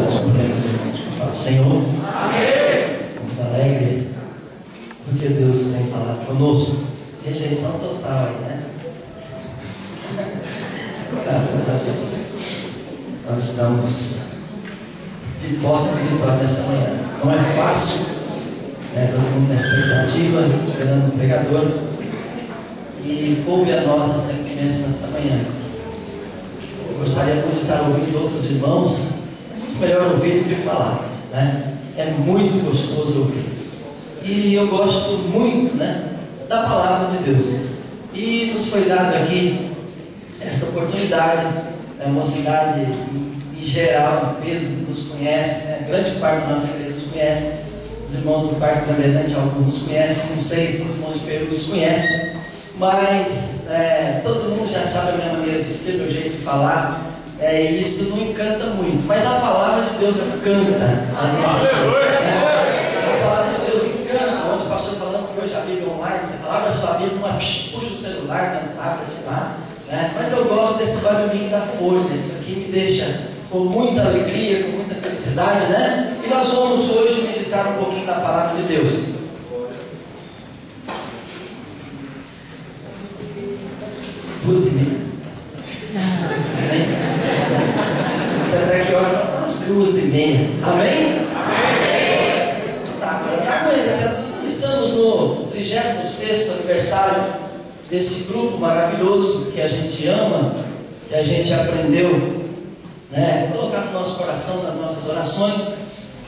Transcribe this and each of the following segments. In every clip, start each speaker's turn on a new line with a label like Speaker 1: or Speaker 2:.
Speaker 1: Nós podemos, irmãos, falar, Senhor, amém. Estamos alegres porque Deus vem falar conosco. Rejeição total aí, né? Graças a Deus. Nós estamos de posse espiritual nesta manhã. Não é fácil, né? Todo mundo na expectativa, esperando o pregador. E coube a nós essa recompensa nesta manhã. Eu gostaria de estar ouvindo outros irmãos. É melhor ouvir do que falar, né? É muito gostoso ouvir. E eu gosto muito, né, da palavra de Deus. E nos foi dado aqui essa oportunidade. É uma cidade em geral, em peso, nos conhece, né? Grande parte da nossa igreja nos conhece. Os irmãos do Parque Bandeirante, alguns nos conhecem, não sei se os irmãos de Peru nos conhecem, mas todo mundo já sabe a minha maneira de ser, meu jeito de falar. E isso não encanta muito, mas a palavra de Deus encanta as nossas vidas. A palavra de Deus encanta. Ontem o pastor falando que hoje a Bíblia online, você fala, abre a sua Bíblia, puxa o celular, no tablet lá, né? Mas eu gosto desse barulhinho da folha. Isso aqui me deixa com muita alegria, com muita felicidade, né? E nós vamos hoje meditar um pouquinho na palavra de Deus. Amém? Até que hora? Umas 2h30. Amém? Amém. Tá, agora nós estamos no 36º aniversário desse grupo maravilhoso que a gente ama, que a gente aprendeu, né, colocar no nosso coração, nas nossas orações.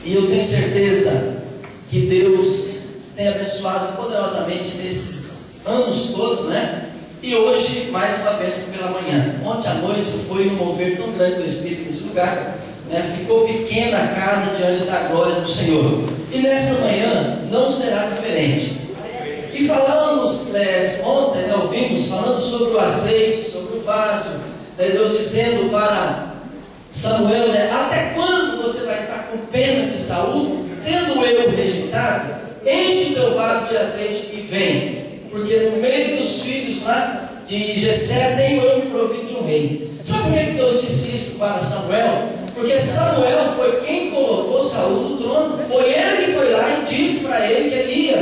Speaker 1: E eu tenho certeza que Deus tem abençoado poderosamente nesses anos todos, né? E hoje, mais uma bênção pela manhã. Ontem à noite foi um mover tão grande do Espírito nesse lugar, né? Ficou pequena a casa diante da glória do Senhor. E nessa manhã não será diferente. E falamos, ontem, né, ouvimos, falando sobre o azeite, sobre o vaso, né, Deus dizendo para Samuel, né, até quando você vai estar com pena de Saul, tendo eu rejeitado? Enche teu vaso de azeite e vem. Porque no meio dos filhos lá de Jessé tenho eu me provido de um rei. Sabe por que Deus disse isso para Samuel? Porque Samuel foi quem colocou Saul no trono. Foi ele que foi lá e disse para ele que ele ia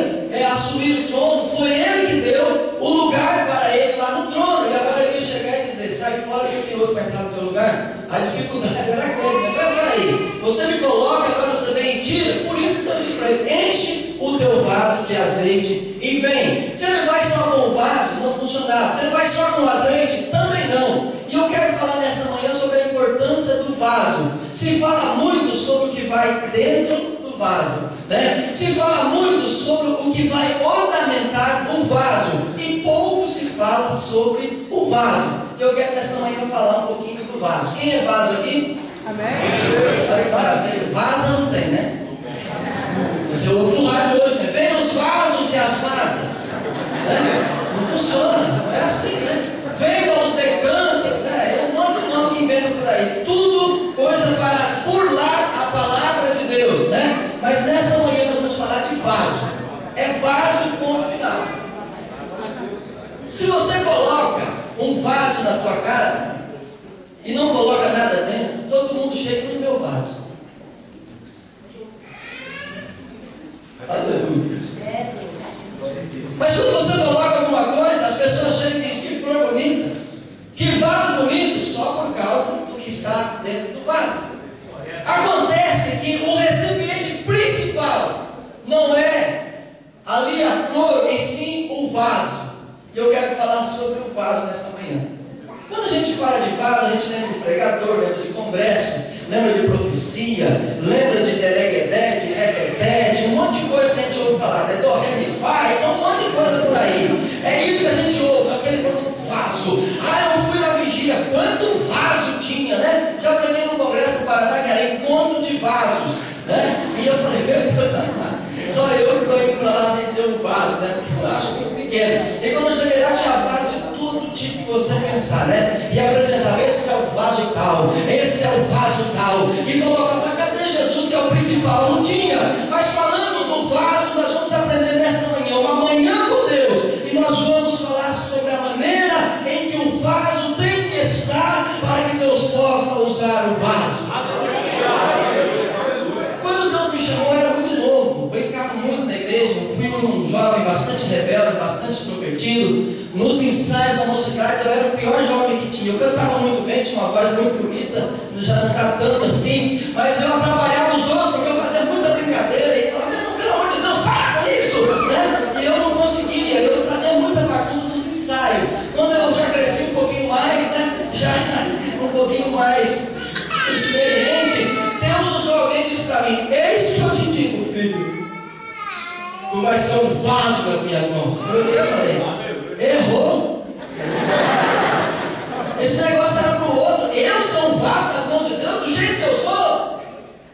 Speaker 1: assumir o trono. Foi ele que deu o lugar para ele lá no trono. E agora ele ia chegar e dizer, sai fora que tem outro para entrar no teu lugar. A dificuldade era grande. Peraí, você me coloca, agora você vem e tira. Por isso que Deus disse para ele, enche o teu vaso de azeite e vem. Se ele vai só com o vaso, não funcionava. Se ele vai só com o azeite, também não. E eu quero falar nesta manhã sobre a importância do vaso. Se fala muito sobre o que vai dentro do vaso, né? Se fala muito sobre o que vai ornamentar o vaso, e pouco se fala sobre o vaso. E eu quero nesta manhã falar um pouquinho do vaso. Quem é vaso aqui? Amém. Maravilha. Vaso não tem, né? Você ouve no rádio hoje, né? Vem os vasos e as vasas, né? Não funciona, não é assim, né? Venham os decantas, né? É um monte de nome que inventam por aí. Tudo coisa para burlar a palavra de Deus, né? Mas nesta manhã nós vamos falar de vaso. É vaso e ponto final. Se você coloca um vaso na tua casa e não coloca nada dentro, todo mundo chega no meu vaso. Aleluia. Mas quando você coloca alguma coisa, as pessoas chegam e dizem que flor bonita, que vaso bonito, só por causa do que está dentro do vaso. Acontece que o recipiente principal não é ali a flor, e sim o vaso. E eu quero falar sobre o vaso nesta manhã. Quando a gente fala de vaso, a gente lembra de pregador, lembra de congresso, lembra de profecia, lembra de dereguedé, de requeté, de um monte de coisa que a gente ouve falar, né? Do ré, mi, fá, então um monte de coisa por aí. É isso que a gente ouve, aquele vaso. Eu fui na vigília, quanto vaso tinha, né? Já aprendi no congresso do Paraná que era encontro de vasos, né? E eu falei, meu Deus amado, só eu que estou indo para lá sem ser um vaso, né? Porque eu acho muito pequeno. E quando eu cheguei lá, tinha vaso de todo tipo que você pensar, né? E apresentava, esse é o vaso tal, esse é o vaso tal. E colocava, cadê Jesus que é o principal? Não tinha. Mas falando do vaso, nós vamos aprender nesta manhã, uma manhã com Deus. E nós vamos falar sobre a maneira em que o vaso tem que estar para que Deus possa usar o vaso. nos ensaios da mocidade eu era o pior jovem que tinha. Eu cantava muito bem, tinha uma voz muito bonita, já não cantava tanto assim, mas eu atrapalhava os outros porque eu fazia muita brincadeira e falava, meu, pelo amor de Deus, para com isso, né? E eu não conseguia, eu fazia muita bagunça nos ensaios. Quando eu já cresci um pouquinho mais, né? Já um pouquinho mais experiente, Deus usou alguém e disse para mim, eis que eu te digo, filho, tu vai ser um vaso nas minhas mãos. Eu falei, errou. Esse negócio era para o outro. Eu sou um vaso nas mãos de Deus, do jeito que eu sou,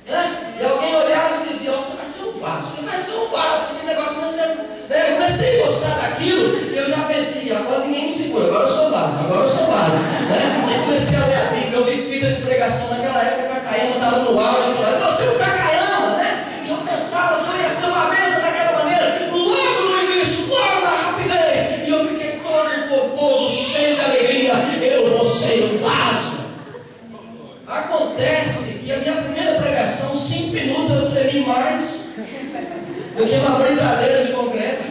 Speaker 1: né? E alguém olhava e dizia, oh, você vai ser um vaso, você vai ser um vaso. Aquele negócio, né? Eu comecei a gostar daquilo e eu já pensei, agora ninguém me segura, agora eu sou vaso, né? E comecei a ler a Bíblia. Eu vi fita de pregação naquela época, a Cacaiama estava no auge. Eu falei, você é o Cacaiama, né? E eu pensava que eu ia ser uma mesa daquela maneira, logo no início, logo na rapidez. E eu fiquei todo pomposo, cheio de alegria. Eu vou ser um vaso. Acontece que a minha primeira pregação, 5 minutos, eu tremi mais do que uma brincadeira de concreto.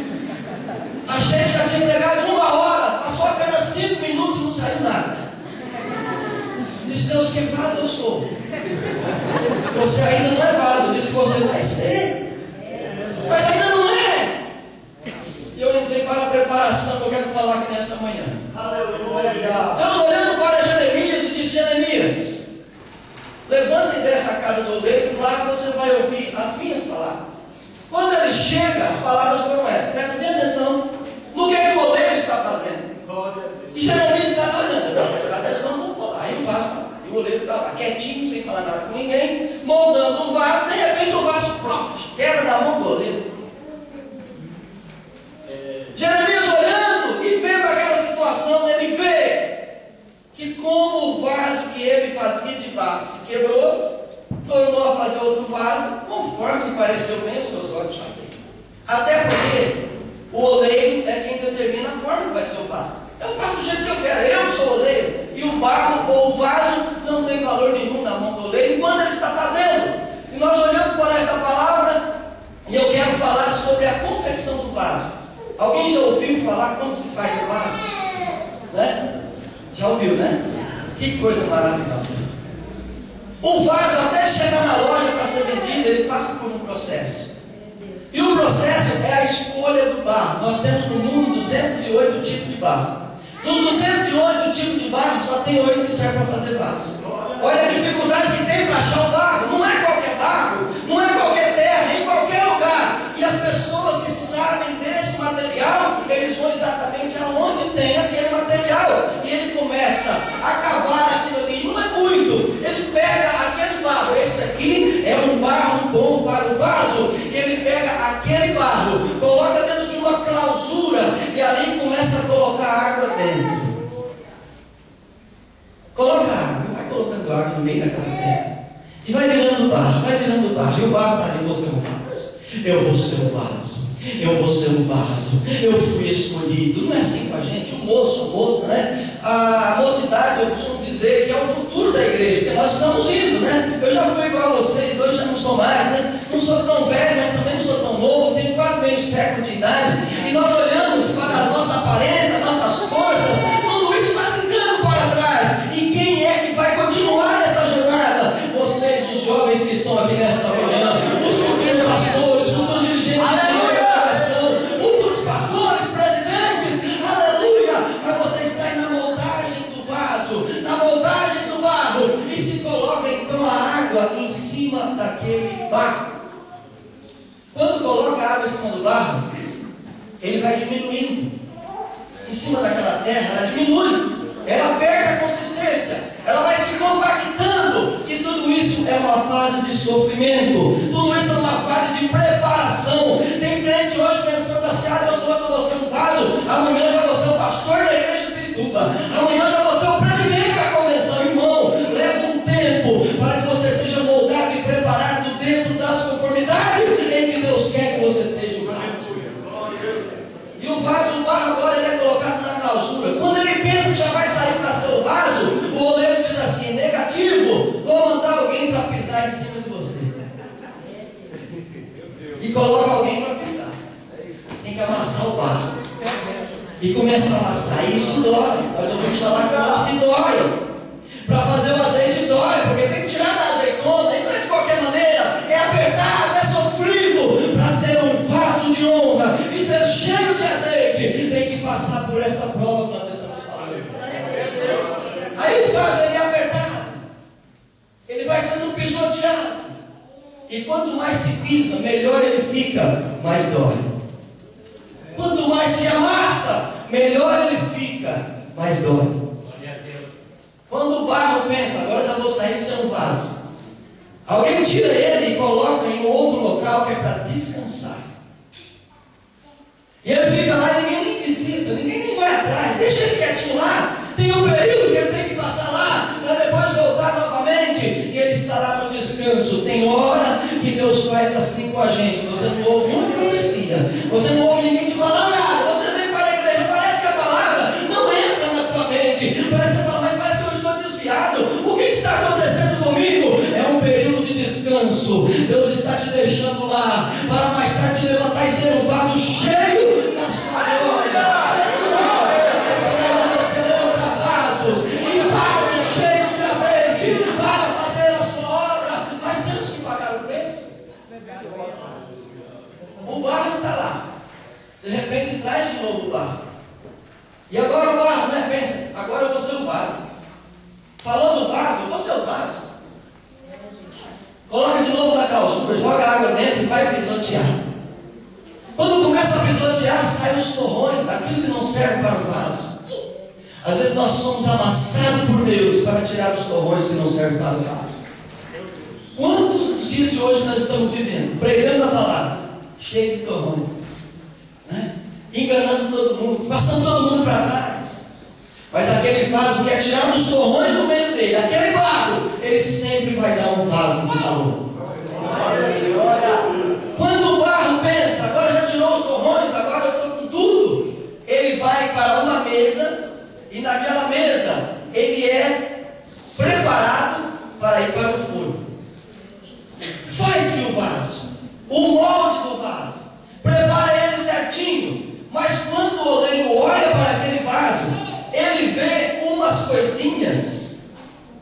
Speaker 1: A gente já tinha pregado 1 hora, passou apenas 5 minutos e não saiu nada. Diz Deus, que vaso eu sou? Você ainda não é vaso. Eu disse que você vai ser, mas ainda não é. E eu entrei para a preparação que eu quero falar aqui nesta manhã. Aleluia. Deus olhando para Jeremias e disse, Jeremias, levante dessa casa do oleiro, lá você vai ouvir as minhas palavras. Quando ele chega, as palavras foram essas. Presta bem atenção no que o oleiro está fazendo. E Jeremias está olhando. Presta atenção no oleiro. Aí o vaso está lá. E o oleiro está lá, quietinho, sem falar nada com ninguém, moldando o vaso. De repente o vaso quebra da mão do oleiro. Jeremias olhando e vendo aquela situação, ele vê que como o vaso que ele fazia de barro se quebrou, tornou a fazer outro vaso, conforme lhe pareceu bem os seus olhos fazer. Até porque o oleiro é quem determina a forma que vai ser o barro. Eu faço do jeito que eu quero, eu sou o oleiro, e o barro ou o vaso não tem valor nenhum na mão do oleiro enquanto ele está fazendo. E nós olhamos para esta palavra, e eu quero falar sobre a confecção do vaso. Alguém já ouviu falar como se faz o vaso? Né? Já ouviu, né? Que coisa maravilhosa. O vaso, até chegar na loja para ser vendido, ele passa por um processo. E o processo é a escolha do barro. Nós temos no mundo 208 tipos de barro. Dos 208 tipos de barro, só tem 8 que servem para fazer vaso. Olha a dificuldade que tem para achar o barro. Não é qualquer barro, não é qualquer terra, é em qualquer lugar. E as pessoas que sabem desse material, eles vão exatamente aonde tem aquele material. E ele começa a cavar aquilo ali. Não é muito. Ele pega aquele barro. Esse aqui é um barro bom para o vaso. E ele pega aquele barro, coloca dentro de uma clausura e ali começa a colocar água dentro. Coloca água, vai colocando água no meio daquela terra e vai virando barro, vai virando barro. E o barro está ali, você é um vaso. Eu vou ser um vaso. Eu vou ser um vaso. Eu fui escolhido. Não é assim com a gente, o moço, a moça, né? A mocidade, eu costumo dizer que é o futuro da igreja, porque nós estamos indo, né? Eu já fui igual a vocês, hoje já não sou mais, né? Não sou tão velho, mas também não sou tão novo, tenho quase meio século de idade. E nós olhamos para a nossa aparência, nossas forças, tudo isso vai ficando para trás. E quem é que vai continuar nessa jornada? Vocês, os jovens que estão aqui nesta manhã, os futuros pastores, os futuros dirigentes da congregação, futuros pastores, presidentes, aleluia! Mas você está aí na moldagem do vaso, na moldagem do barro, e se coloca então a água em cima daquele barro. Quando coloca a água em cima do barro, ele vai diminuindo. Em cima daquela terra, ela diminui. Ela perde a consistência. Ela vai se compactando. E tudo isso é uma fase de sofrimento. Tudo isso é uma fase de preparação. Tem crente hoje pensando assim, Deus colocou você um vaso, amanhã já vou ser o pastor da igreja de Pirituba, amanhã já vou ser o presidente da convenção. Irmão, leva um tempo para que você seja moldado e preparado dentro das conformidades em que Deus quer que você seja o vaso. E o vaso, o barro agora ele é colocado na clausura. Quando ele pensa que já vai sair para ser o vaso, o oleiro diz assim, negativo, vou mandar alguém para pisar em cima de você. E coloca alguém para pisar. Tem que amassar o barro. e começa a amassar. E isso dói. Nós ouvimos falar que o que dói. Para fazer o azeite dói, porque tem que tirar da azeitona, e não é de qualquer maneira, é apertado, é sofrido. Para ser um vaso de honra e ser cheio de azeite, tem que passar por esta prova que nós estamos falando. Aí o vaso ele é apertado, ele vai sendo pisoteado, e quanto mais se pisa, melhor ele fica, mais dói. Quanto mais se amassa, melhor ele fica, mais dói. Quando o barro pensa, agora já vou sair de ser um vaso, alguém tira ele e coloca em um outro local que é para descansar. E ele fica lá e ninguém nem visita, ninguém nem vai atrás, deixa ele quietinho lá. Tem um período que ele tem que passar lá, para depois voltar novamente, e ele está lá no descanso. Tem hora que Deus faz assim com a gente. Você não ouve uma profecia, você não ouve ninguém te falar nada, você vem para a igreja, parece que a palavra não entra na tua mente, parece que você fala, mas parece que eu estou desviado. O que está acontecendo comigo? É um período de descanso. Deus está te deixando lá, para mais tarde te levantar e ser um vaso cheio da sua glória. O barro está lá, de repente traz de novo o barro, e agora o barro, né? Pensa, agora eu vou ser o vaso. Falou do vaso, eu vou ser o vaso. Coloca de novo na calçura, joga água dentro e vai pisotear. Quando começa a pisotear, saem os torrões, aquilo que não serve para o vaso. Às vezes nós somos amassados por Deus para tirar os torrões que não servem para o vaso. Quantos dias de hoje nós estamos vivendo? Pregando a palavra, cheio de torrões, né? Enganando todo mundo, passando todo mundo para trás. Mas aquele vaso que é tirado dos torrões no meio dele, aquele barro, ele sempre vai dar um vaso de valor. Quando o barro pensa, agora já tirou os torrões, agora eu estou com tudo, ele vai para uma mesa, e naquela mesa ele é preparado para ir para o forno. Faz-se o vaso, o molde do vaso, prepara ele certinho, mas quando o oleiro olha para aquele vaso, ele vê umas coisinhas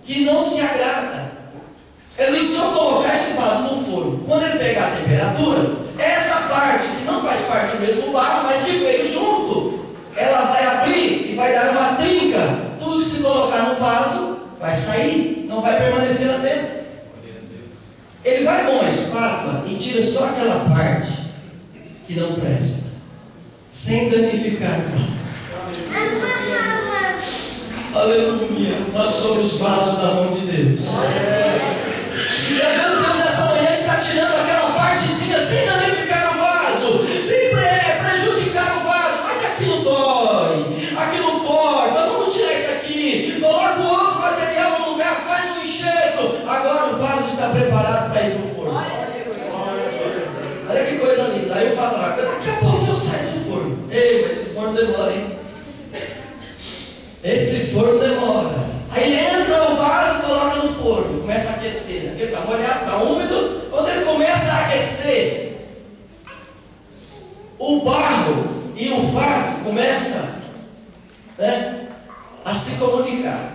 Speaker 1: que não se agrada. Ele diz, se eu colocar esse vaso no forno, quando ele pegar a temperatura, essa parte que não faz parte do mesmo barro, mas que veio junto, ela vai abrir e vai dar uma trinca. Tudo que se colocar no vaso vai sair, não vai permanecer lá dentro. Ele vai com uma espátula e tira só aquela parte que não presta, sem danificar o vaso. Aleluia. Nós somos vasos da mão de Deus. E às vezes Deus nessa manhã está tirando aquela partezinha sem danificar o vaso, sem prejudicar o vaso, mas aquilo dói, aquilo corta. Vamos tirar isso aqui, coloca o outro material no lugar, faz um enxerto. Agora o vaso está preparado para ir para o forno. Olha que coisa linda. Aí eu falo, daqui a pouco eu saio do forno. Ei, mas esse forno demora, hein? Esse forno demora. Aí entra o vaso e coloca no forno, começa a aquecer. Aqui está molhado, está úmido. Quando ele começa a aquecer, o barro e o vaso começam, né, a se comunicar.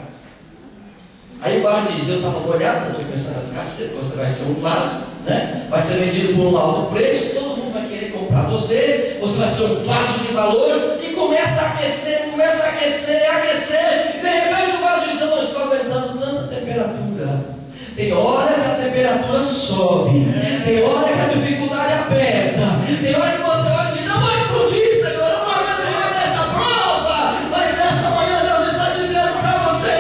Speaker 1: Aí o barro diz, eu estava molhado, estou começando a ficar seco, você vai ser um vaso, né? Vai ser vendido por um alto preço, todo mundo vai querer comprar você vai ser um vaso de valor, e começa a aquecer, e de repente o vaso diz, eu não estou aguentando tanta temperatura. Tem hora que a temperatura sobe, tem hora que a dificuldade aperta, tem hora que você olha e diz, eu vou explodir, Senhor, eu não aguento mais esta prova. Mas nesta manhã Deus está dizendo para você,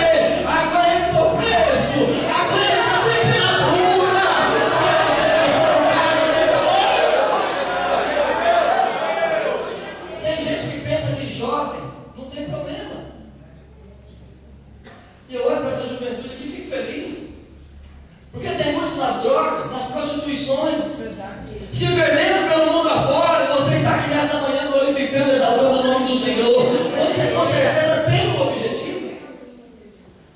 Speaker 1: aguenta o preço, aguenta a temperatura, porque você vai ser um vaso de valor. Tem gente que pensa que jovem não tem problema, e eu olho para essa juventude aqui e fico feliz. Porque tem muitos nas drogas, nas prostituições, se perdendo pelo mundo afora. Você está aqui nesta manhã glorificando, exaltando o nome do Senhor. Você com certeza tem um objetivo.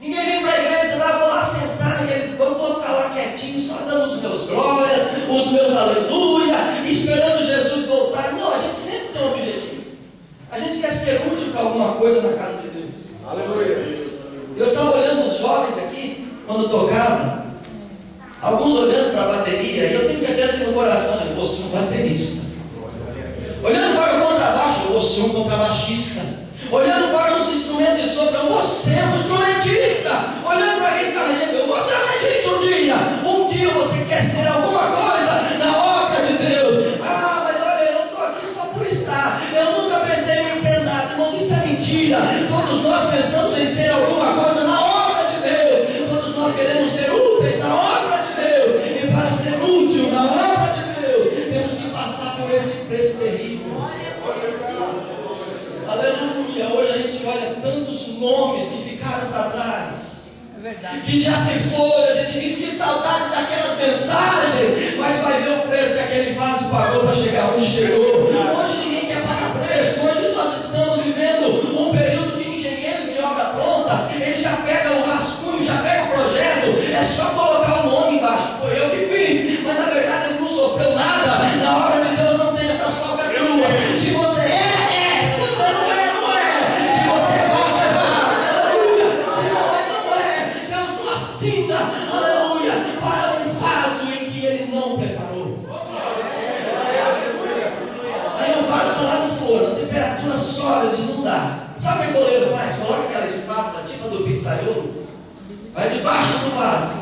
Speaker 1: Ninguém vem para a igreja lá, vou lá sentar naqueles bancos, vou ficar lá quietinho, só dando os meus glórias, os meus aleluia, esperando Jesus voltar. Não, a gente sempre tem um objetivo. A gente quer ser útil para alguma coisa na casa de Deus.
Speaker 2: Aleluia.
Speaker 1: Eu estava olhando os jovens aqui, quando tocava, alguns olhando para a bateria, e eu tenho certeza que no coração, eu vou ser um baterista. Olhando para o contrabaixo, eu vou ser um contrabaixista. Olhando para os instrumentos de sopro, eu vou ser um instrumentista. Olhando para quem está regendo, eu vou ser regente um dia. Um dia você quer ser alguma coisa na obra de Deus. Ah, mas olha, eu estou aqui só por estar. Eu nunca pensei em ser nada. Irmãos, isso é mentira. Todos nós pensamos em ser alguma coisa na obra de Deus. Todos nós queremos ser úteis na obra de Deus. E para ser útil na obra de Deus, temos que passar por esse preço terrível. Aleluia. Hoje a gente olha tantos nomes que ficaram para trás.
Speaker 3: É verdade.
Speaker 1: Que já se foram. A gente diz que saudade daquelas mensagens. Mas vai ver o preço que aquele vaso pagou para chegar onde chegou. Hoje ninguém quer pagar preço. Hoje nós estamos vivendo um período de engenheiro de obra pronta. Ele já pega o rascunho, já pega o projeto. É só colocar o nome embaixo. Foi eu que fiz. Mas na verdade ele não sofreu nada. Na obra de Deus não tem essa sobra crua. Se você é. Se você não é, não é. Se você é vaso, é vaso. Aleluia. Se não é, não é. Deus não assina, aleluia, para um vaso em que Ele não preparou. Aí o vaso está lá no forno, a temperatura sobe e não dá. Sabe o que o goleiro faz? Coloca aquela espátula, tipo do pizzaiolo, vai debaixo do vaso.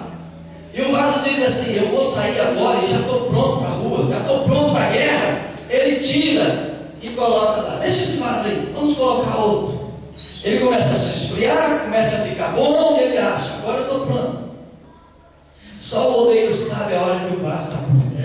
Speaker 1: E o vaso diz assim: eu vou sair agora e já estou pronto para a rua, já estou pronto para a guerra. Ele tira e coloca lá. Deixa esse vaso aí, vamos colocar outro. Ele começa a se esfriar, começa a ficar bom, e ele acha: agora eu estou pronto. Só o oleiro sabe a hora que o vaso está pronto.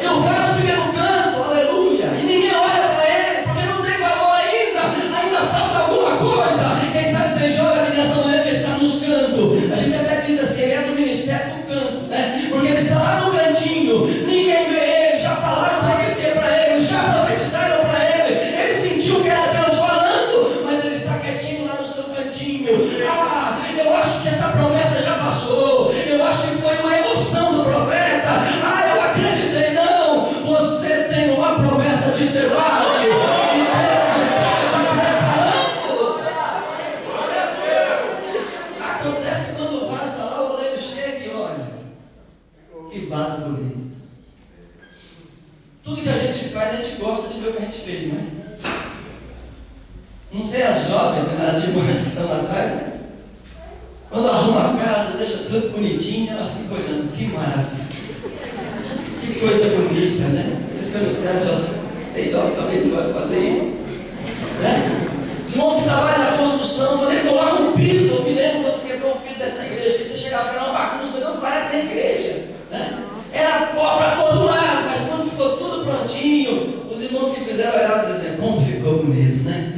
Speaker 1: E o vaso fica no canto, aleluia. E ninguém olha para ele, porque não tem valor ainda falta alguma coisa. Quem sabe tem jovem aqui nessa manhã que está nos cantos. A gente até diz assim: ele é do ministério do canto, né? Porque ele está lá no cantinho, ninguém vê ele, já falaram para que para ele, já profetizaram para ele, ele sentiu que era Deus falando, mas ele está quietinho lá no seu cantinho. Ah, eu acho que essa promessa já passou, eu acho que foi uma emoção do profeta. Ah, eu acreditei. Não, você tem uma promessa de ser vaso, e Deus está te preparando. Acontece que quando o vaso está lá, o oleiro chega e olha: que vaso bonito. Tudo que a gente faz, a gente gosta de ver o que a gente fez, não é? Não sei as jovens, né? As irmãs que estão atrás, né? Quando arruma a casa, deixa tudo bonitinho, ela fica olhando: que maravilha, que coisa bonita, né? Por isso que eu não sei, as jovens, tem jovem também que gosta de fazer isso, né? Os irmãos que trabalham na construção, quando ele coloca um piso, eu me lembro quando quebrou o piso dessa igreja, que você chegava e era uma bagunça, mas não parece ter igreja, né? Era pó para todo lado, mas quando ficou tudo prontinho, os irmãos que fizeram olhavam e diziam: como ficou bonito, né?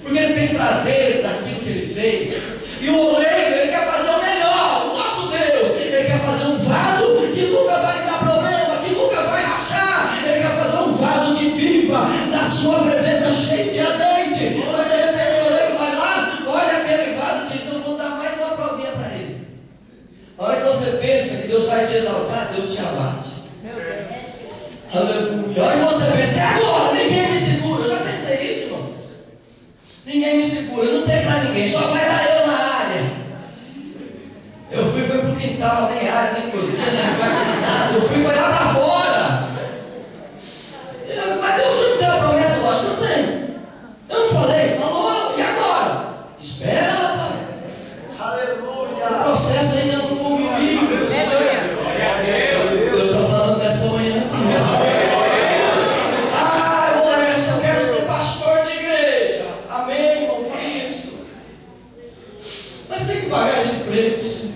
Speaker 1: Porque ele tem prazer daquilo que ele fez. E o oleiro, ele quer fazer o melhor, o nosso Deus. Ele quer fazer um vaso que nunca vai lhe dar problema, que nunca vai rachar. Ele quer fazer um vaso que viva na sua presença, cheio de azeite. Mas de repente o oleiro vai lá, olha aquele vaso e diz: eu vou dar mais uma provinha para ele. A hora que você pensa que Deus vai te exaltar, Deus te abate. Aleluia. A hora que você pensa: agora, ninguém me segura. Eu já pensei isso, irmãos. Ninguém me segura, não tem para ninguém, só vai dar eu na área. Eu fui para o quintal, nem área, nem cozinha, nem quarto, nem nada. Eu fui lá para fora. Mas Deus não tem a promessa, lógico que eu tenho. Eu não falei, falou, e agora? Espera, rapaz. Aleluia. O processo ainda não concluiu. Deus está falando nessa manhã aqui. Eu quero ser pastor de igreja. Amém, irmão, por isso. Mas tem que pagar esse preço.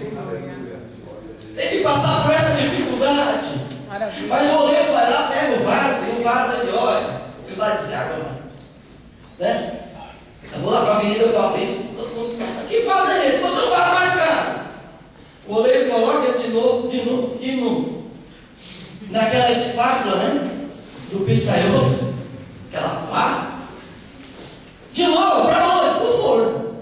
Speaker 1: Tem que passar por essa dificuldade.
Speaker 3: Maravilha.
Speaker 1: Mas o oleiro vai lá, pega o vaso, e o vaso ele olha. Ele vai dizer: agora, né? Eu vou lá para a Avenida Paulista, todo mundo pensa: que vaso é esse? Você não faz mais caro. O oleiro coloca ele de novo. Naquela espátula, né? Do pizzaiolo. Aquela pá. De novo, para onde? Para o forno.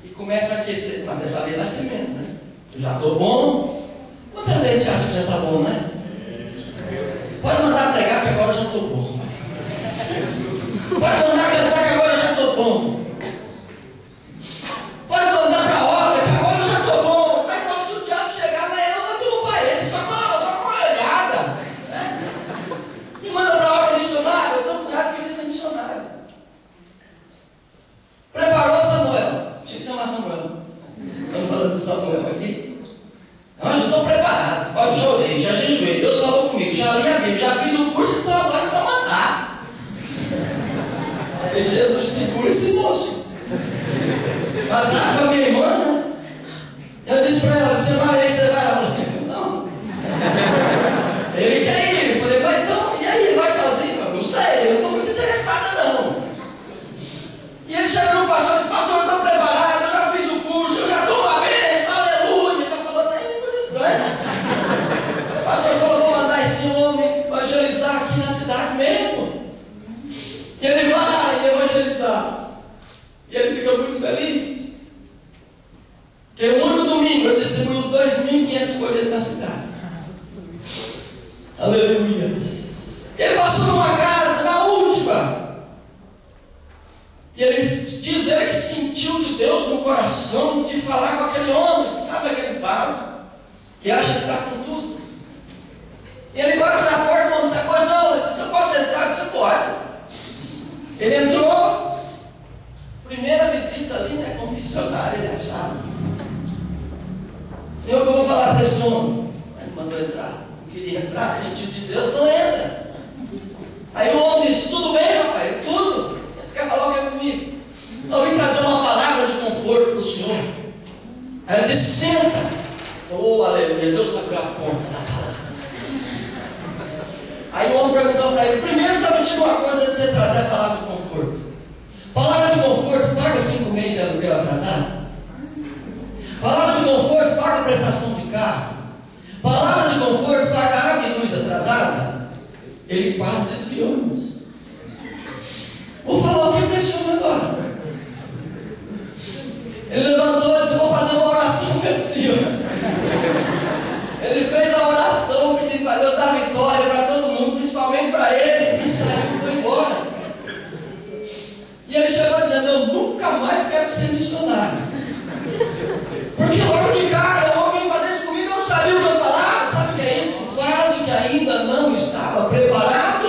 Speaker 1: E começa a aquecer. Mas dessa vez vai ser menos, né? Eu já estou bom. Quanta gente acha que já está bom, né? Pode mandar pregar que agora eu já estou bom. Pode mandar cantar que agora eu já estou bom. Pode mandar para a obra que agora eu já estou bom. Mas não, se o diabo chegar, amanhã eu vou derrubar ele só com uma olhada. Né? Me manda para a obra missionária, eu estou com cara de querer ser missionário. Preparou Samuel? Tinha que chamar Samuel. Estamos falando de Samuel aqui. Não, eu estou preparado. Olha, já orei, já jejuei, Deus falou comigo, já li a Bíblia, já fiz o curso, então agora é só matar. E Jesus segura esse moço. Casado com a minha irmã, né? Eu disse para ela, você vai aí, você vai? Ela falou, não. Ele quer ir. Eu falei, mas então, e aí, ele vai sozinho? Eu não sei, eu não estou muito interessada não. E ele chegou no pastor e disse, pastor, eu estou preparado, eu já fiz o curso, eu já estou na bênção, aleluia. Já falou até em coisa estranha. O pastor falou, vou mandar esse homem evangelizar aqui na cidade mesmo. E ele vai evangelizar. E ele fica muito feliz. Porque o único domingo eu distribuí 2.500 folhetos na cidade. Aleluia. Ele passou numa casa, na última. E ele diz ele que sentiu de Deus no coração de falar com aquele homem, que sabe aquele vaso, que acha que está com tudo. E ele bate na porta e fala, você pode não? Ele disse, eu posso entrar? Você pode. Ele entrou, primeira visita ali, né, como missionário, ele achava. Senhor, o que eu vou falar para esse homem? Ele mandou entrar. Não queria entrar, sentido de Deus, não entra. Aí o homem disse, tudo bem, rapaz? Tudo. Você quer falar o que comigo? Eu vim trazer uma palavra de conforto para o senhor. Aí ele disse, senta. Oh, aleluia, Deus abriu a porta da palavra. Aí o homem perguntou para ele, primeiro só me diga uma coisa antes de você trazer a palavra de conforto. Palavra de conforto, paga 5 meses de aluguel atrasado? Palavra de conforto, paga a prestação de carro? Palavra de conforto, paga água e luz atrasada? Ele quase desviou, irmãos. Vou falar o que para esse homem agora. Ele levantou e disse, vou fazer uma oração pelo Senhor. Ele fez a oração pedindo para Deus dar vitória para todo mundo, principalmente para ele, e saiu e foi embora. E ele chegou dizendo, eu nunca mais quero ser missionário. Porque logo de cara, o homem fazer isso comigo, eu não sabia o que eu falava. Sabe o que é isso? Faz o que ainda não estava preparado.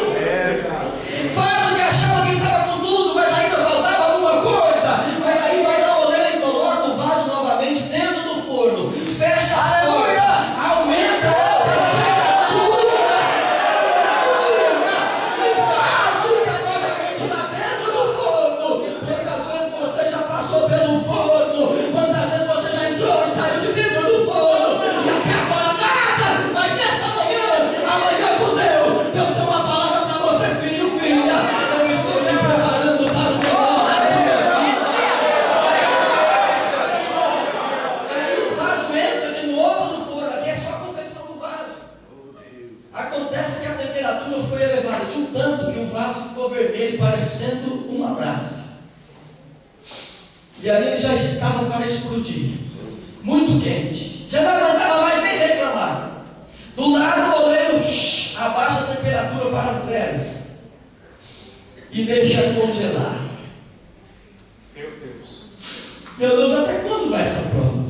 Speaker 1: Faz o que achava que estava com tudo, mas ainda faltava alguma coisa. Mas aí vai na oleira e coloca o vaso novamente dentro do forno. Fecha as portas. Aumenta a temperatura. E o vaso está novamente lá dentro do forno. Quantas vezes você já passou pelo forno? Quantas vezes você já entrou e saiu de dentro do forno? E até agora nada. Mas nesta manhã, amanhã com Deus, Deus tem uma palavra para você, filho, filha. Eu estou te preparando para o melhor da tua vida. Aí o vaso entra de novo no forno. Aqui é só a confecção do vaso. Acontece que a temperatura foi elevada de um tanto que o vaso ficou vermelho, parecendo uma brasa. E ali ele já estava para explodir. Muito quente. Já não aguentava mais nem reclamar. Do lado o oleiro abaixa a temperatura para 0 e deixa congelar. Meu Deus, até quando vai essa prova?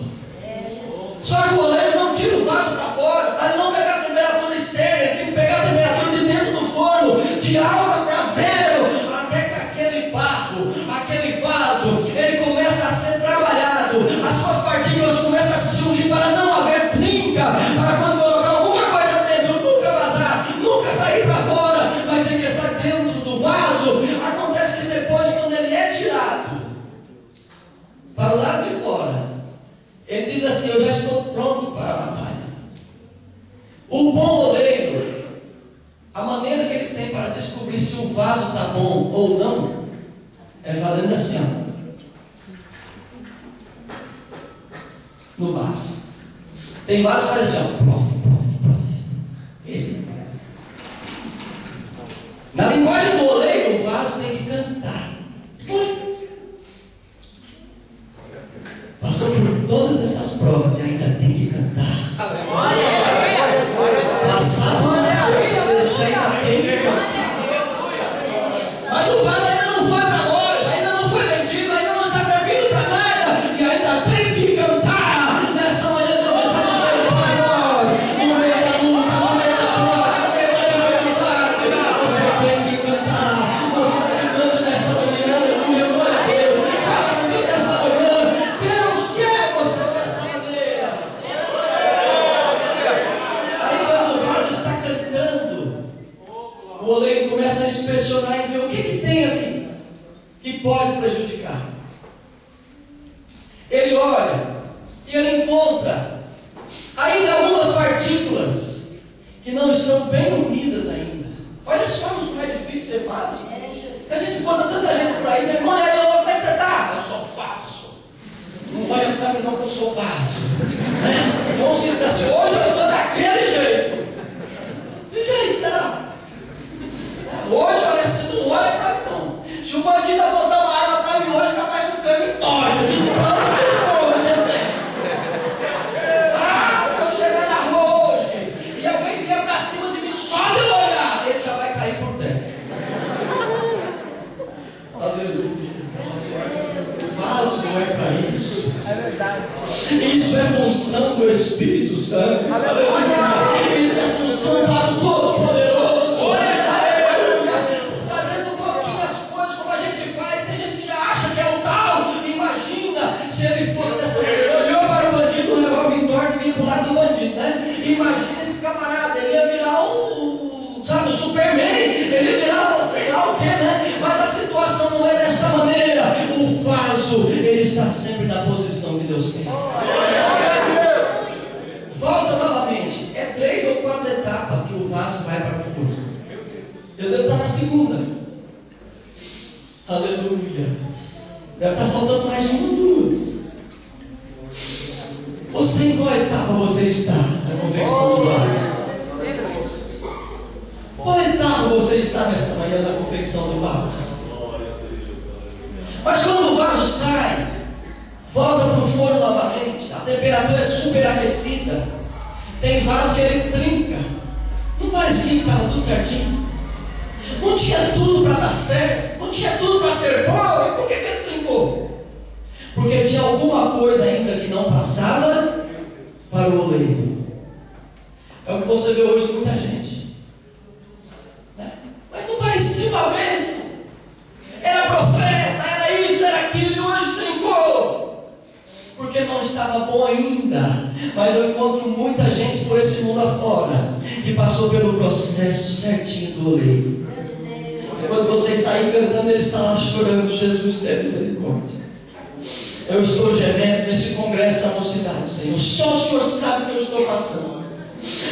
Speaker 1: Só que o oleiro não tira o vaso para fora, para ele não pegar a temperatura externa, ele tem que pegar a temperatura de dentro do forno, de alta para 0, até que aquele barro, aquele vaso, ele começa a ser trabalhado, as suas partículas começam a se unir para não haver trinca, para quando colocar alguma coisa dentro, nunca vazar, nunca sair para fora, mas tem que estar dentro do vaso. Acontece que depois, quando ele é tirado para o lado de fora, ele diz assim, eu já estou pronto para a batalha. O bom oleiro, a maneira que ele tem para descobrir se o vaso está bom ou não, é fazendo assim, ó, no vaso. Tem vaso que faz assim, ó, prof. Esse não parece. Na linguagem do oleiro, o vaso tem que cantar. Passou por todas essas provas e ainda tem que cantar. Passar por todas e ainda tem que cantar. Mas o vaso ainda olha só como é difícil ser vaso. A gente encontra tanta gente por aí, meu irmão, e aí, como é que você está? Eu sou vaso. Não olha para mim não que eu sou vaso. Irmão, se diz assim, hoje eu estou daquele jeito. Que jeito será? Hoje, olha, se não olha para mim não. Se o bandido botar uma arma para mim hoje, capaz que o cara me torta. De tanto meu Deus. Ah, se eu chegar na rua hoje e alguém vier para cima de mim só de olhar, ele já vai cair por terra. Aleluia. O vaso não é para isso.
Speaker 2: É verdade.
Speaker 1: Isso é função do Espírito Santo. Aleluia. Isso é função para o Todo-Poderoso. Aleluia. Fazendo um pouquinho as coisas como a gente faz. Tem gente que já acha que é o tal. Imagina se ele fosse dessa maneira. Olhou para o bandido, um revólver em torno e vinha para o lado do bandido, né? Imagina esse camarada. Ele ia virar sabe, o Superman. Ele ia virar sei lá o que, né? Mas a situação não é desta maneira. O vaso, ele está sempre na posição que Deus quer. Volta novamente. É 3 ou 4 etapas que o vaso vai para o fundo. Eu devo estar na segunda. Aleluia. Deve estar faltando mais uma ou duas. Você em qual etapa você está na confecção do vaso? Qual etapa você está nesta manhã na confecção do vaso? Mas quando o vaso sai, volta para o forno novamente, a temperatura é superaquecida. Tem vaso que ele trinca. Não parecia que estava tudo certinho? Não tinha tudo para dar certo, não tinha tudo para ser bom. E por que ele trincou? Porque tinha alguma coisa ainda que não passava para o oleiro. É o que você vê hoje de muita gente, né? Mas não parecia uma bênção. Era profeta, era isso, era aquilo, e hoje trincou. Porque não estava bom ainda. Mas eu encontro muita gente por esse mundo afora que passou pelo processo certinho do oleiro. Enquanto você está aí cantando, ele está lá chorando. Jesus, tem misericórdia. Eu estou gemendo nesse congresso da mocidade, Senhor. Só o Senhor sabe o que eu estou passando.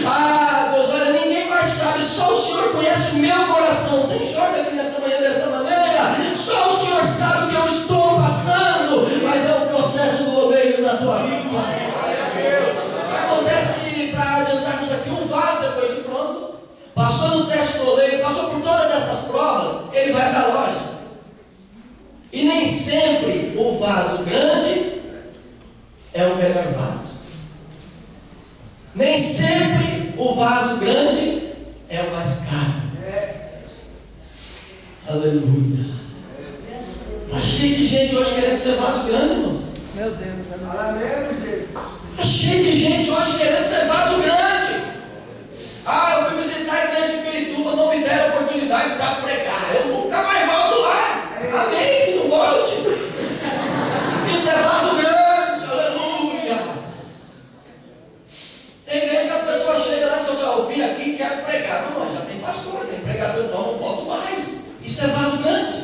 Speaker 1: Ah, Deus, olha, ninguém mais sabe. Só o Senhor conhece o meu coração. Tem jovem aqui nesta manhã desta maneira. Só o Senhor sabe o que eu estou passando. Mas é o processo do oleiro na tua vida. Acontece que, para adiantarmos aqui, um vaso depois de pronto, passou no teste do oleiro, passou por todas essas provas, ele vai para a loja. E nem sempre o vaso grande é o melhor vaso. Nem sempre o vaso grande é o mais caro. Aleluia. Está cheio de gente hoje querendo ser vaso grande, irmãos.
Speaker 2: Meu Deus,
Speaker 1: Está cheio de gente hoje querendo ser vaso grande. Ah, eu fui visitar a igreja de Pirituba, não me deram oportunidade para pregar. Eu nunca mais volto lá. Amém, que não volte. Isso é vaso grande, aleluia. Tem igreja que a pessoa chega lá e diz, eu já ouvi aqui e quero pregar. Não, mas já tem pastor, tem pregador, não volto mais. Isso é vaso grande.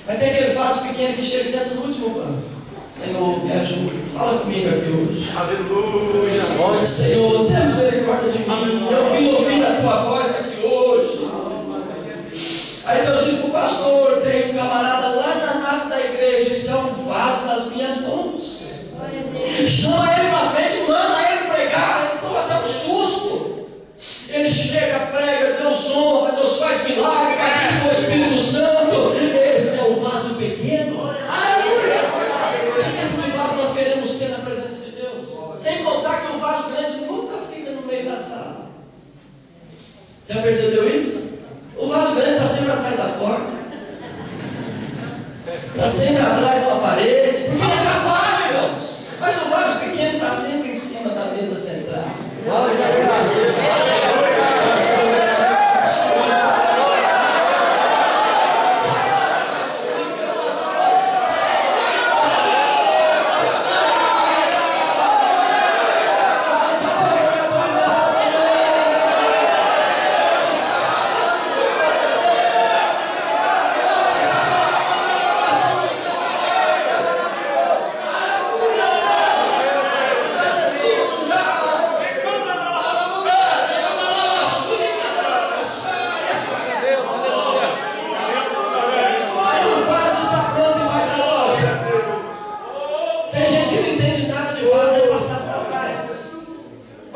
Speaker 1: Mas tem aquele vaso pequeno que chega e senta no último banco. Senhor, me ajuda. Fala comigo aqui hoje. Aleluia. Senhor, tenha misericórdia de mim. Eu vim ouvir a tua voz aqui hoje. Aí Deus diz para o pastor, tem um camarada lá na nave da igreja, isso é um vaso nas minhas mãos. Chama ele para frente, manda ele pregar, ele toma até um susto. Ele chega, prega, Deus honra, Deus faz milagre, batiza com o Espírito Santo. Esse é o vaso pequeno. Que vaso nós queremos ser na presença de Deus? Sem contar que o vaso grande nunca fica no meio da sala. Já percebeu isso? O vaso grande está sempre atrás da porta, está sempre atrás de uma parede, porque ele atrapalha, irmãos. Mas o vaso pequeno está sempre em cima da mesa central.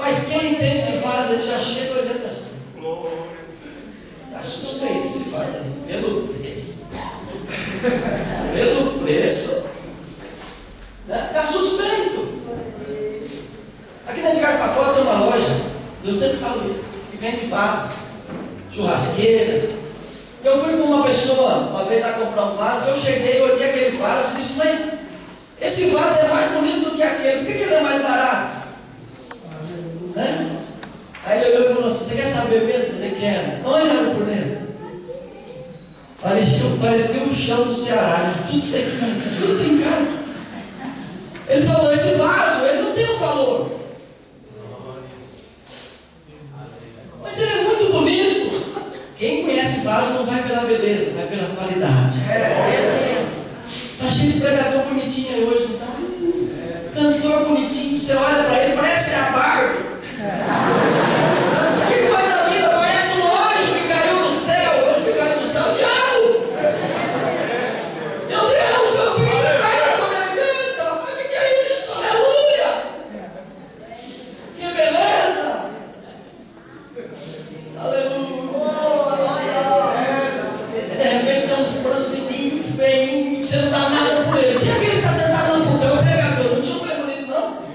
Speaker 1: Mas quem entende de vaso, ele já chega olhando assim. Está suspeito esse vaso aí, pelo preço. Pelo preço. Está suspeito. Aqui dentro de Carfacó tem uma loja, eu sempre falo isso, que vende vasos, churrasqueira. Eu fui com uma pessoa uma vez lá comprar um vaso, eu cheguei, olhei aquele vaso e disse, mas esse vaso é mais bonito do que aquele, por que ele é mais barato? Né? Aí ele olhou e falou assim, você quer saber mesmo? Eu falei, quero. Não olhava por dentro. Parecia o chão do Ceará, tudo sequinho, tudo trincado. Ele falou, esse vaso, ele não tem um valor. Mas ele é muito bonito. Quem conhece vaso não vai pela beleza, vai pela qualidade. Está cheio de pregador bonitinho aí hoje, não está? Cantor bonitinho, você olha para ele, parece a Barbie. Que coisa linda, parece um anjo que caiu do céu. O anjo que caiu do céu, o diabo. Meu Deus, eu fico encantado quando ele canta. Mas o que é isso? Aleluia! Que beleza! Aleluia! De repente tem um franzininho feio, que você não dá nada por ele. Quem é aquele que está sentado no púlpito? É o pregador. Não tinha um mais bonito, não?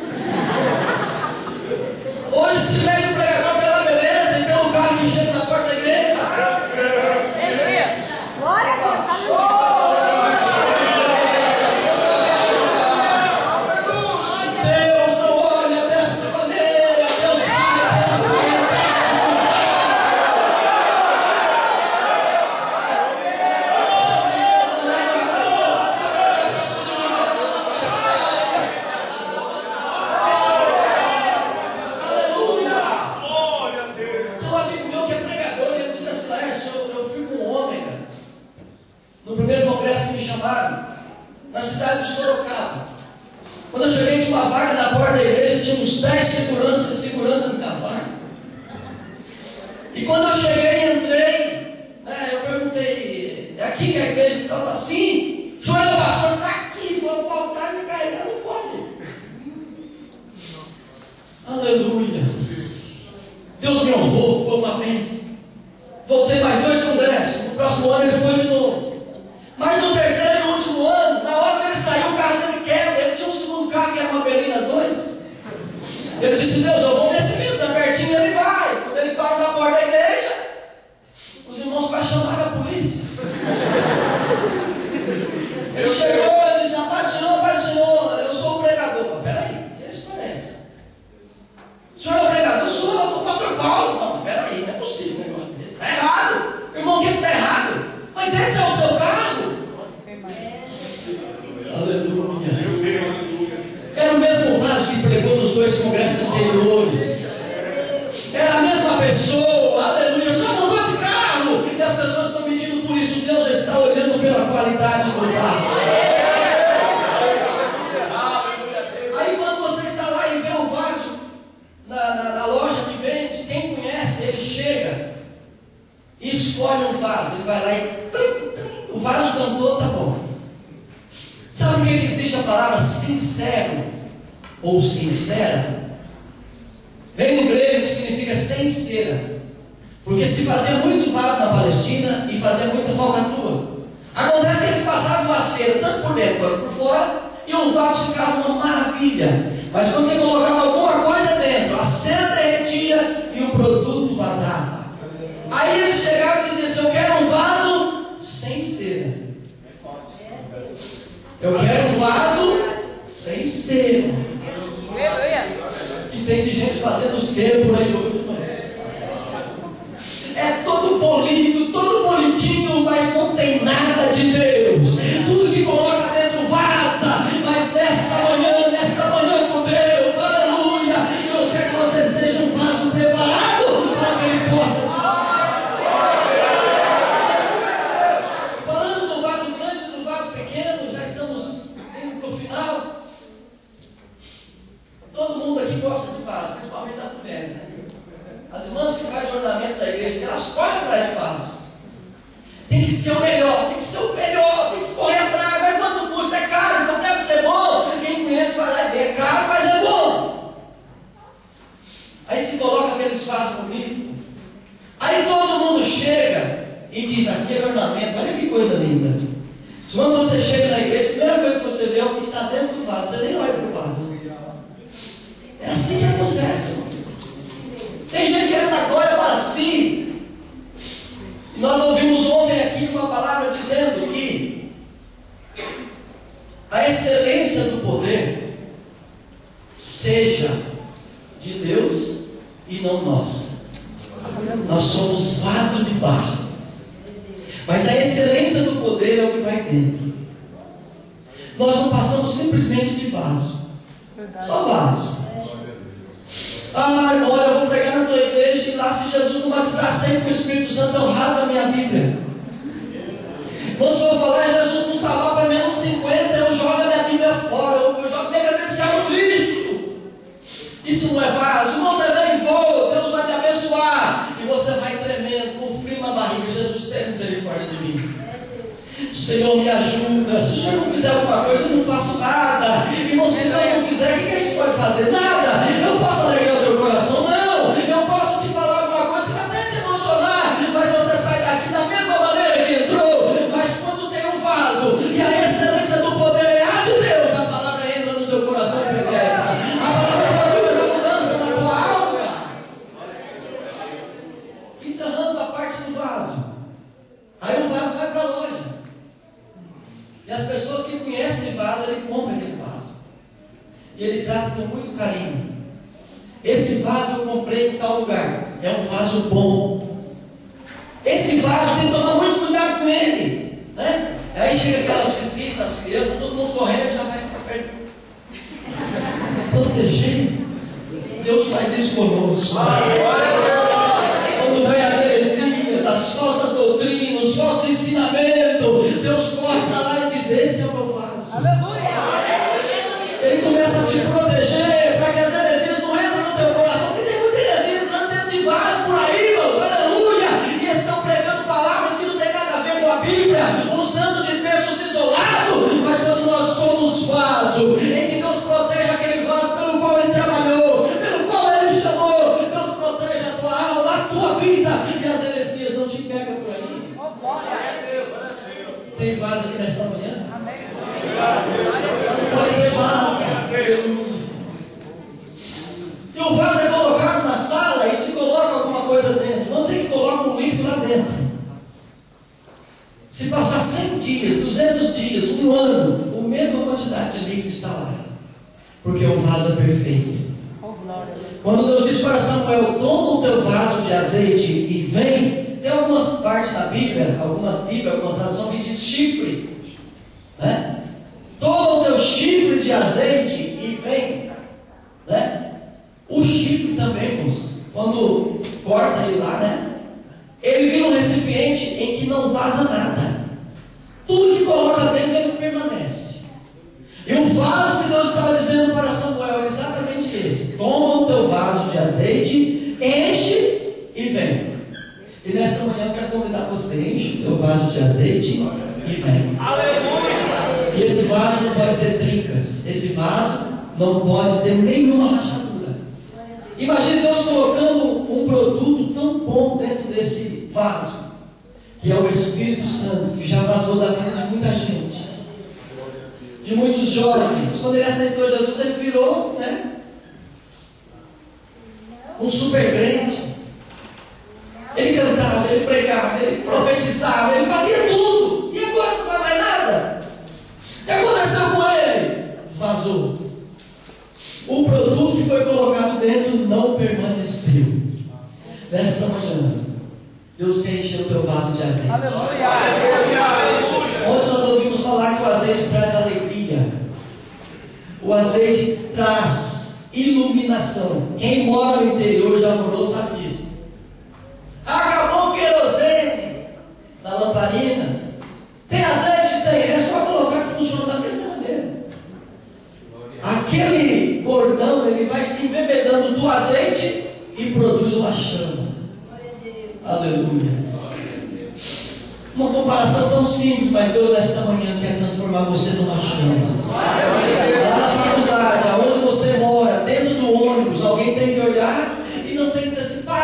Speaker 1: Hoje se mede o pregador pela beleza e pelo carro que chega na porta da igreja.
Speaker 2: Glória a Deus.
Speaker 1: Deus não olha desta maneira. Deus olha pela qualidade. Tem um amigo meu que é pregador e ele disse assim, Laércio, eu fui com um homem, cara, no primeiro congresso que me chamaram, na cidade de Sorocaba. Quando eu cheguei, tinha uma vaga na porta da igreja, tinha uns 10 seguranças segurando a minha vaga. E quando eu cheguei e entrei, eu perguntei, é aqui que é a igreja e tal? Sim, o senhor é o pastor, está aqui, vou voltar e me carregar no colo. Aleluia. Deus me honrou, foi uma bênção. Voltei mais 2 congressos. No próximo ano ele foi de novo. Mas no terceiro e último ano, na hora dele sair, o carro dele quebra. Ele tinha um segundo carro que era uma Belina 2. Ele disse, Deus, eu vou nesse mesmo, está pertinho, ele vai. Quando ele para na porta da igreja, os irmãos vai chamar a polícia. Ele chegou e disse, Pai do Senhor, eu sou o pregador. Peraí, que história é essa? O senhor é o pregador? Eu sou o pastor Paulo. Não, peraí, não é possível um negócio desse. Está errado. Irmão, o que está errado? Mas esse é o seu carro? Aleluia. Era o mesmo vaso que pregou nos 2 congressos anteriores. Era a mesma pessoa. Aleluia. Só mudou de carro. E as pessoas estão pedindo por isso. Deus está olhando pela qualidade do vaso. Aí quando você está lá e vê o vaso na loja que vende, quem conhece, ele chega e escolhe um vaso. Ele vai lá e o vaso cantou, tá bom. Sabe por que existe a palavra sincero ou sincera? Vem do grego que significa sem cera. Porque se fazia muito vaso na Palestina e fazia muita falcatrua. Acontece que eles passavam uma cera tanto por dentro quanto por fora e o vaso ficava uma maravilha. Mas quando você colocava alguma coisa dentro, a cera derretia e o produto vazava. Aí eles chegavam e diziam assim, eu quero um vaso sem cera. Eu quero um vaso sem cera. E tem de gente fazendo cera por aí hoje, irmãos. É todo polido, todo bonitinho, mas não tem nada de Deus. Tudo que coloca dentro vaza. Mas nesta manhã com Deus, aleluia, Deus quer que você seja um vaso preparado para que Ele possa te usar. Falando do vaso grande e do vaso pequeno, já estamos indo para o final. Todo mundo aqui gosta de vaso, principalmente as mulheres, né? As irmãs que fazem ornamento da igreja, elas correm atrás de vaso. Tem que ser o melhor, tem que ser o melhor, tem que correr atrás. Mas quanto custa? É caro, então deve ser bom. Quem conhece vai lá e vê, é caro, mas é bom. aqueles vasos bonitos. Aí todo mundo chega e diz: aquele ornamento, olha que coisa linda. Quando você chega na igreja, a primeira coisa que você vê é o que está dentro do vaso. Você nem olha para o vaso. É assim que acontece, irmãos. Tem gente querendo dar glória para si. E nós ouvimos ontem aqui uma palavra dizendo que a excelência do poder seja de Deus e não nossa. Nós somos vaso de barro. Mas a excelência do poder é o que vai dentro. Nós não passamos simplesmente de vaso. Só vaso. Ah, irmão, eu vou pregar na tua igreja e lá, se Jesus não batizar sempre com o Espírito Santo, eu rasgo a minha Bíblia. Quando o Senhor falar, Jesus não salvar para menos 50, eu jogo a minha Bíblia fora, eu jogo minha credencial no lixo. Isso não é vaso. Irmão, você vem e voa, Deus vai te abençoar. E você vai tremendo, com frio na barriga. Jesus, tem misericórdia de mim. Senhor, me ajuda. Se o Senhor não fizer alguma coisa, eu não faço nada. Irmão, se não fizer, o que a gente pode fazer? Nada. Eu posso alegrar o teu coração? Não. Eu posso te falar alguma coisa, você vai até te emocionar, mas você sai daqui da mesma maneira que entrou. Mas quando tem um vaso e a excelência do poder é a de Deus, a palavra entra no teu coração e penetra. A palavra produz a mudança na tua alma. Encerrando a parte do vaso. Aí o vaso vai para a loja. E as pessoas que conhecem de vaso, ele compra aquele vaso. E ele trata com muito carinho. Esse vaso eu comprei em tal lugar. É um vaso bom. Esse vaso tem que tomar muito cuidado com ele, né? Aí chega aquelas visitas, as crianças, todo mundo correndo, já vai para perto. Proteger. Deus faz isso conosco. Quando vem as heresias, as falsas doutrinas, os falsos ensinamentos, Deus corre para lá e diz: esse é o meu vaso. Aleluia. Ele começa a te proteger para que as heresias não entrem no teu coração, porque tem muita heresia entrando dentro de vaso por aí, irmãos. Aleluia. E estão pregando palavras que não tem nada a ver com a Bíblia, usando de textos isolados. Mas quando nós somos vaso, em que Deus protege aquele vaso pelo qual Ele trabalhou, pelo qual Ele chamou, Deus protege a tua alma, a tua vida, e as heresias não te pegam por aí. Tem vaso aqui nesta manhã? Pode ter vaso. E o vaso é colocado na sala e se coloca alguma coisa dentro. Vamos dizer que coloca um líquido lá dentro. Se passar 100 dias, 200 dias, um ano, a mesma quantidade de líquido está lá. Porque o vaso é perfeito. Quando Deus diz para Samuel: toma o teu vaso de azeite e vem. Tem algumas partes da Bíblia, algumas traduções que diz chifre, né? Toma o teu chifre de azeite e vem, né? O chifre também, irmãos, quando corta ele lá, né? Ele vira um recipiente em que não vaza nada. Tudo que coloca dentro ele permanece. E o vaso que Deus estava dizendo para Samuel é exatamente esse: toma o teu vaso de azeite, enche e vem. E nesta manhã eu quero convidar você: enche o teu vaso de azeite e vem. Aleluia! E esse vaso não pode ter trincas. Esse vaso não pode ter nenhuma rachadura. Imagine Deus colocando um produto tão bom dentro desse vaso, que é o Espírito Santo, que já vazou da vida de muita gente, de muitos jovens. Quando ele aceitou Jesus, ele virou, né, um super crente. Ele cantava, ele pregava, ele profetizava, ele fazia tudo. E agora não faz mais nada. O que aconteceu com ele? Vazou. O produto que foi colocado dentro não permaneceu. Nesta manhã, Deus quer encher o teu vaso de azeite. Aleluia. Hoje nós ouvimos falar que o azeite traz alegria. O azeite traz iluminação. Quem mora no interior já morou sabe disso. Acabou o querosene na lamparina. Tem azeite? Tem. É só colocar que funciona da mesma maneira. Aquele cordão, ele vai se embebedando do azeite e produz uma chama. Aleluia. Uma comparação tão simples, mas Deus nesta manhã quer transformar você numa chama. Lá na faculdade, aonde você mora, dentro do ônibus, alguém tem que olhar e não tem que dizer assim: pai,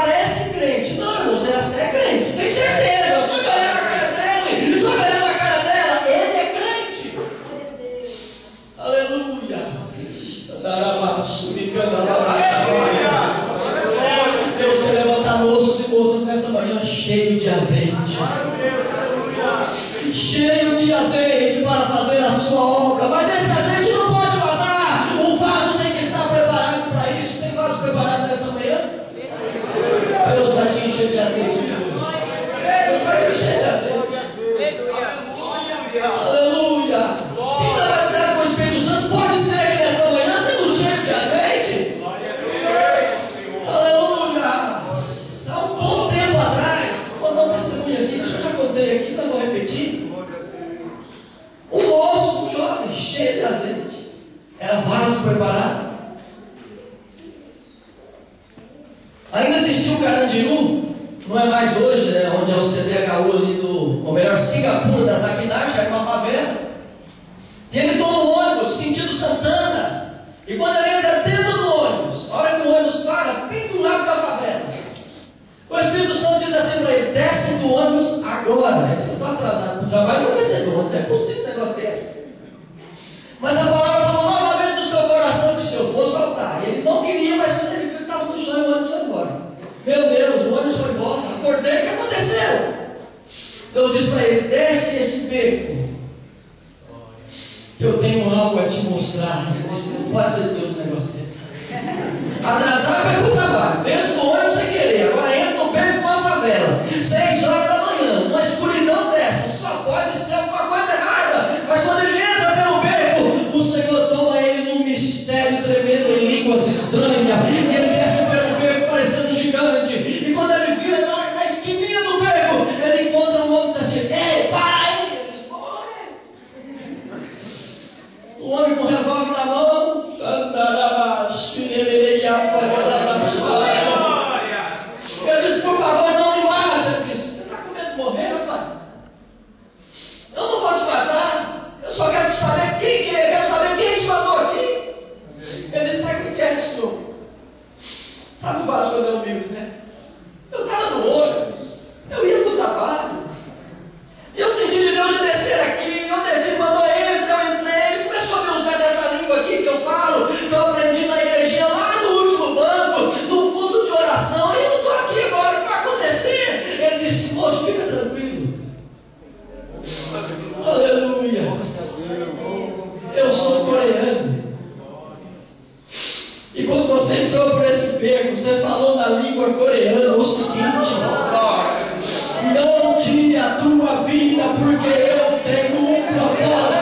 Speaker 1: moças nessa manhã cheio de azeite. Cheio de azeite para fazer a sua obra. Mas esse azeite não pode vazar. O vaso tem que estar preparado para isso. Tem vaso preparado nessa manhã? Deus vai te encher de azeite. Deus vai te encher de azeite. Aleluia. Quem está batizado com o Espírito Santo pode ser que nesta manhã sendo cheio de azeite. Aleluia. Há um bom tempo atrás, vou dar um testemunho aqui, acho que eu já contei aqui, mas vou repetir. Um moço, um jovem, cheio de azeite. Era vaso preparado. Ainda existia o Carandiru, não é mais hoje, né? Onde é o CDHU ali do, ou melhor, Singapura das Aquinagens, era uma favela. E ele toma o ônibus, sentido Santana. E quando ele entra dentro do ônibus, a hora que o ônibus para, bem do lado da favela, o Espírito Santo diz assim para ele: desce do ônibus agora. Eu estou atrasado para o trabalho, vou descer do ônibus, não é possível um negócio desse. Mas a palavra falou novamente no seu coração, disse: eu vou saltar. E ele não queria, mas quando ele viu que estava no chão, o ônibus foi embora. Meu Deus, o ônibus foi embora. Acordei, o que aconteceu? Deus disse para ele: desce esse beco, eu tenho algo a te mostrar. Ele disse: não pode ser Deus um negócio desse. Atrasar vai para o trabalho, desce do ônibus sem querer, agora entra no beco com a favela, 6 horas da manhã, uma escuridão dessa, só pode ser alguma coisa errada. Mas quando ele entra pelo beco, o Senhor toma ele num mistério tremendo em línguas estranhas, e ele desce pelo beco parecendo um gigante. E quando ele vira na esquininha do beco, ele encontra um homem e diz assim: ei, para aí! Ele diz: vou morrer. O homem com o revólver na mão, eu disse: por favor, não me mate. Ele disse: você está com medo de morrer, rapaz? Eu não vou te matar, eu só quero saber quem é, quero saber quem te mandou aqui. Ele disse: sabe o que é, senhor? Sabe o vaso quando é humilde, né? Eu estava no ônibus, eu ia para o trabalho, e eu senti de Deus de descer aqui. Eu desci, mandou entra, eu entrei. Ele começou a me usar dessa língua aqui que eu falo, que eu aprendi na igrejinha lá no último banco, no culto de oração. E eu estou aqui agora, o que vai acontecer? Ele disse: moço, fica tranquilo. Aleluia. Eu sou coreano. E quando você entrou por esse beco, você falou na língua coreana o seguinte: não tire a tua vida, porque eu tenho um propósito.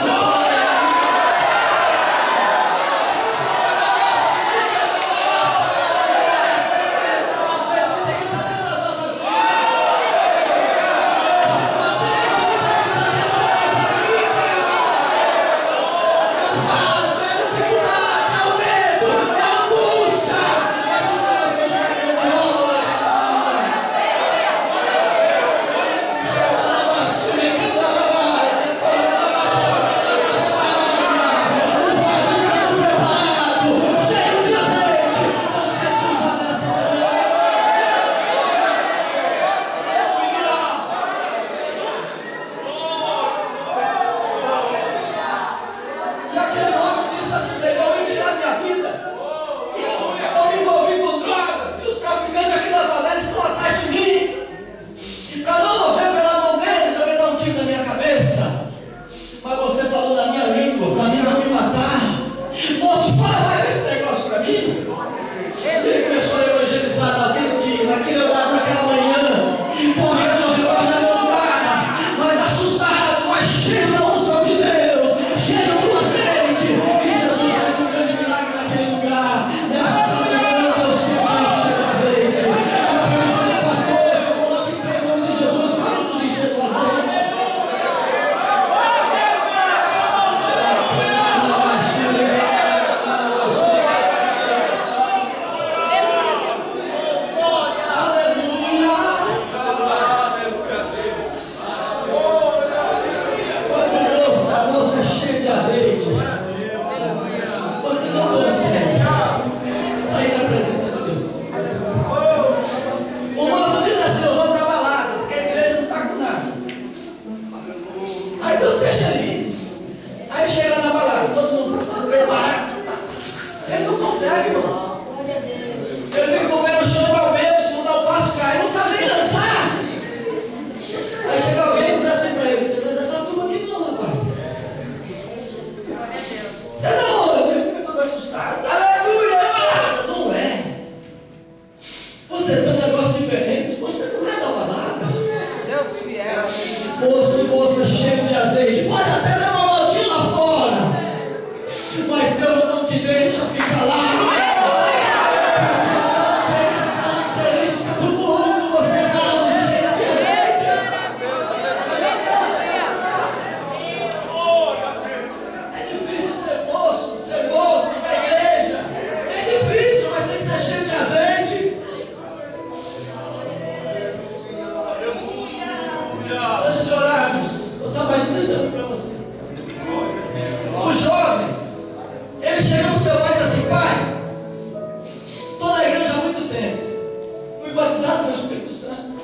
Speaker 1: batizado com o Espírito Santo.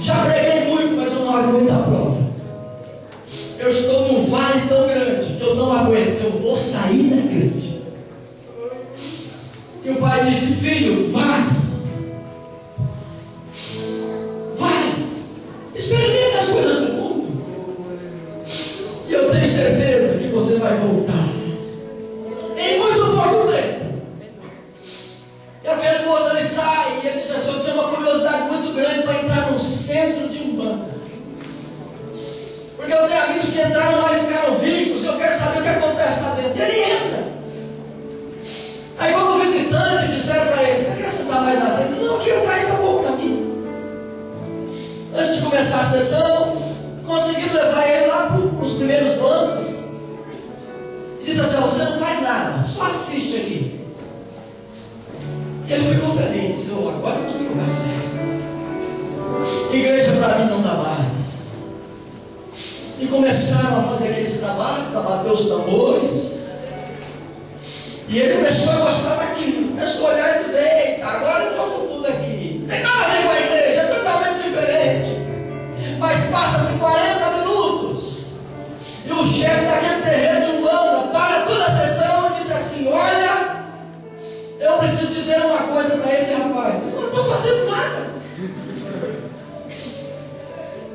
Speaker 1: Já preguei muito, mas eu não aguento a prova. Eu estou num vale tão grande que eu não aguento. Eu vou sair da igreja. E o pai disse: filho, vai. Vai. Experimenta as coisas do mundo. E eu tenho certeza que você vai voltar em muito pouco tempo. E aquele moço, ele sai e ele diz assim: eu tenho uma curiosidade muito grande para entrar no centro de Umbanda, porque eu tenho amigos que entraram lá e ficaram ricos, e eu quero saber o que acontece lá dentro. E ele entra. Aí, como visitante, disseram para ele: você quer sentar mais na frente? Não, aqui atrás está bom para mim. Antes de começar a sessão, conseguiram levar ele lá para os primeiros bancos. E disse assim: você não faz nada, só assiste aqui. E ele ficou feliz. Agora eu estou no lugar certo. Igreja para mim não dá mais. E começaram a fazer aqueles trabalhos, a bater os tambores. E ele começou a gostar daquilo. Começou a olhar e dizer: eita, agora eu estou com tudo aqui. Não tem nada a ver com a igreja, é totalmente diferente. Mas passa-se 40 minutos. E o chefe daquele terreiro de Umbanda para toda a sessão e disse assim: olha, eu preciso dizer uma coisa para esse rapaz. Eu não estou fazendo nada.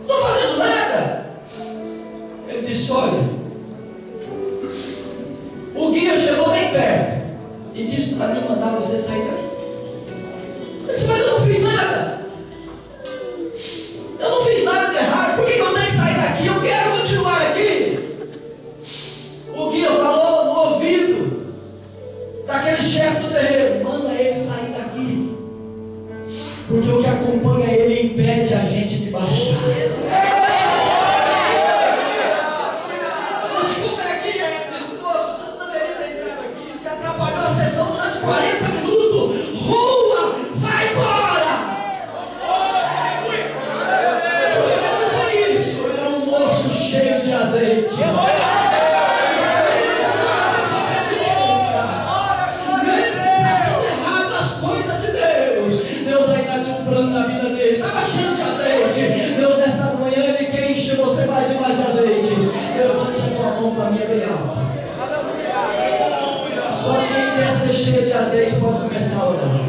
Speaker 1: Não estou fazendo nada. Ele disse: olha, o guia chegou bem perto e disse para mim mandar você sair daqui. Eu disse: mas eu não fiz nada. Eu não fiz nada de errado. Por que eu tenho que sair daqui? Eu quero continuar aqui. O guia falou no ouvido daquele chefe do terreiro: manda ele sair daqui, porque o que acompanha ele impede a gente de baixar. Mas como é que é? Disse: nossa, você não deveria ter entrado aqui. Você atrapalhou a sessão durante 40 minutos. Rua, vai embora. Mas é isso. Era um moço cheio de azeite. Na vida dele, estava cheio de azeite. Deus, nesta manhã, Ele quer encher você mais e mais de azeite. Levante a tua mão para mim bem alto. Só quem quer ser cheio de azeite pode começar a orar.